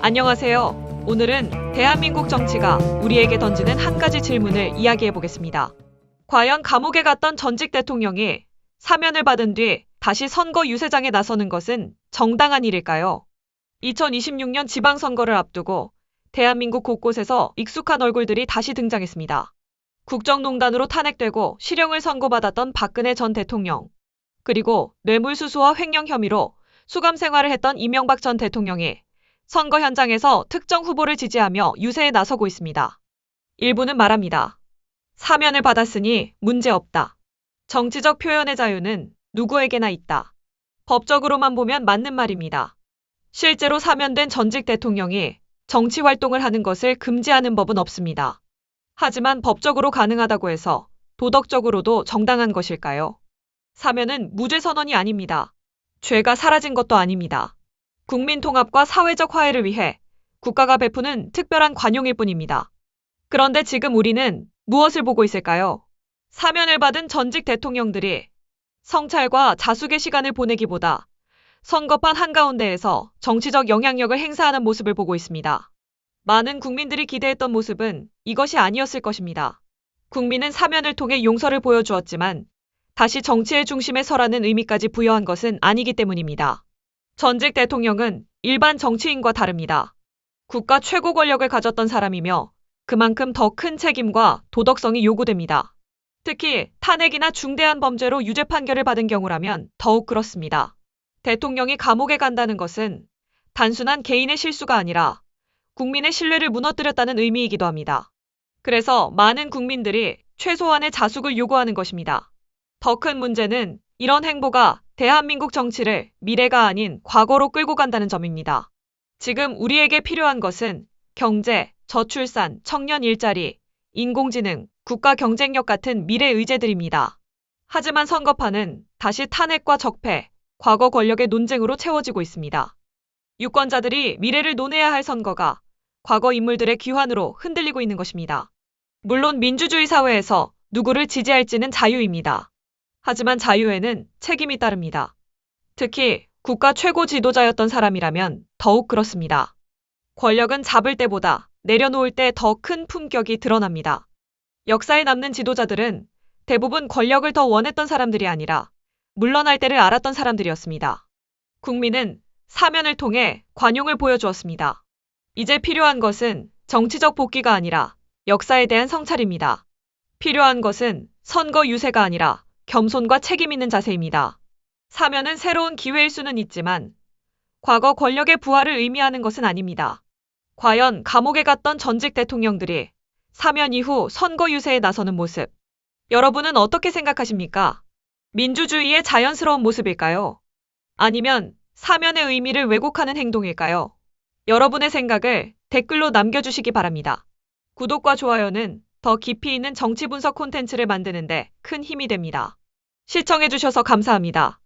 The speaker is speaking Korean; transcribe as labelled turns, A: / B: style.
A: 안녕하세요. 오늘은 대한민국 정치가 우리에게 던지는 한 가지 질문을 이야기해 보겠습니다. 과연 감옥에 갔던 전직 대통령이 사면을 받은 뒤 다시 선거 유세장에 나서는 것은 정당한 일일까요? 2026년 지방선거를 앞두고 대한민국 곳곳에서 익숙한 얼굴들이 다시 등장했습니다. 국정농단으로 탄핵되고 실형을 선고받았던 박근혜 전 대통령, 그리고 뇌물수수와 횡령 혐의로 수감 생활을 했던 이명박 전 대통령이 선거 현장에서 특정 후보를 지지하며 유세에 나서고 있습니다. 일부는 말합니다. 사면을 받았으니 문제없다. 정치적 표현의 자유는 누구에게나 있다. 법적으로만 보면 맞는 말입니다. 실제로 사면된 전직 대통령이 정치 활동을 하는 것을 금지하는 법은 없습니다. 하지만 법적으로 가능하다고 해서 도덕적으로도 정당한 것일까요? 사면은 무죄 선언이 아닙니다. 죄가 사라진 것도 아닙니다. 국민 통합과 사회적 화해를 위해 국가가 베푸는 특별한 관용일 뿐입니다. 그런데 지금 우리는 무엇을 보고 있을까요? 사면을 받은 전직 대통령들이 성찰과 자숙의 시간을 보내기보다 선거판 한가운데에서 정치적 영향력을 행사하는 모습을 보고 있습니다. 많은 국민들이 기대했던 모습은 이것이 아니었을 것입니다. 국민은 사면을 통해 용서를 보여주었지만 다시 정치의 중심에 서라는 의미까지 부여한 것은 아니기 때문입니다. 전직 대통령은 일반 정치인과 다릅니다. 국가 최고 권력을 가졌던 사람이며 그만큼 더 큰 책임과 도덕성이 요구됩니다. 특히 탄핵이나 중대한 범죄로 유죄 판결을 받은 경우라면 더욱 그렇습니다. 대통령이 감옥에 간다는 것은 단순한 개인의 실수가 아니라 국민의 신뢰를 무너뜨렸다는 의미이기도 합니다. 그래서 많은 국민들이 최소한의 자숙을 요구하는 것입니다. 더 큰 문제는 이런 행보가 대한민국 정치를 미래가 아닌 과거로 끌고 간다는 점입니다. 지금 우리에게 필요한 것은 경제, 저출산, 청년 일자리, 인공지능, 국가 경쟁력 같은 미래 의제들입니다. 하지만 선거판은 다시 탄핵과 적폐, 과거 권력의 논쟁으로 채워지고 있습니다. 유권자들이 미래를 논해야 할 선거가 과거 인물들의 귀환으로 흔들리고 있는 것입니다. 물론 민주주의 사회에서 누구를 지지할지는 자유입니다. 하지만 자유에는 책임이 따릅니다. 특히 국가 최고 지도자였던 사람이라면 더욱 그렇습니다. 권력은 잡을 때보다 내려놓을 때 더 큰 품격이 드러납니다. 역사에 남는 지도자들은 대부분 권력을 더 원했던 사람들이 아니라 물러날 때를 알았던 사람들이었습니다. 국민은 사면을 통해 관용을 보여주었습니다. 이제 필요한 것은 정치적 복귀가 아니라 역사에 대한 성찰입니다. 필요한 것은 선거 유세가 아니라 겸손과 책임 있는 자세입니다. 사면은 새로운 기회일 수는 있지만 과거 권력의 부활을 의미하는 것은 아닙니다. 과연 감옥에 갔던 전직 대통령들이 사면 이후 선거 유세에 나서는 모습, 여러분은 어떻게 생각하십니까? 민주주의의 자연스러운 모습일까요? 아니면 사면의 의미를 왜곡하는 행동일까요? 여러분의 생각을 댓글로 남겨주시기 바랍니다. 구독과 좋아요는 더 깊이 있는 정치 분석 콘텐츠를 만드는데 큰 힘이 됩니다. 시청해주셔서 감사합니다.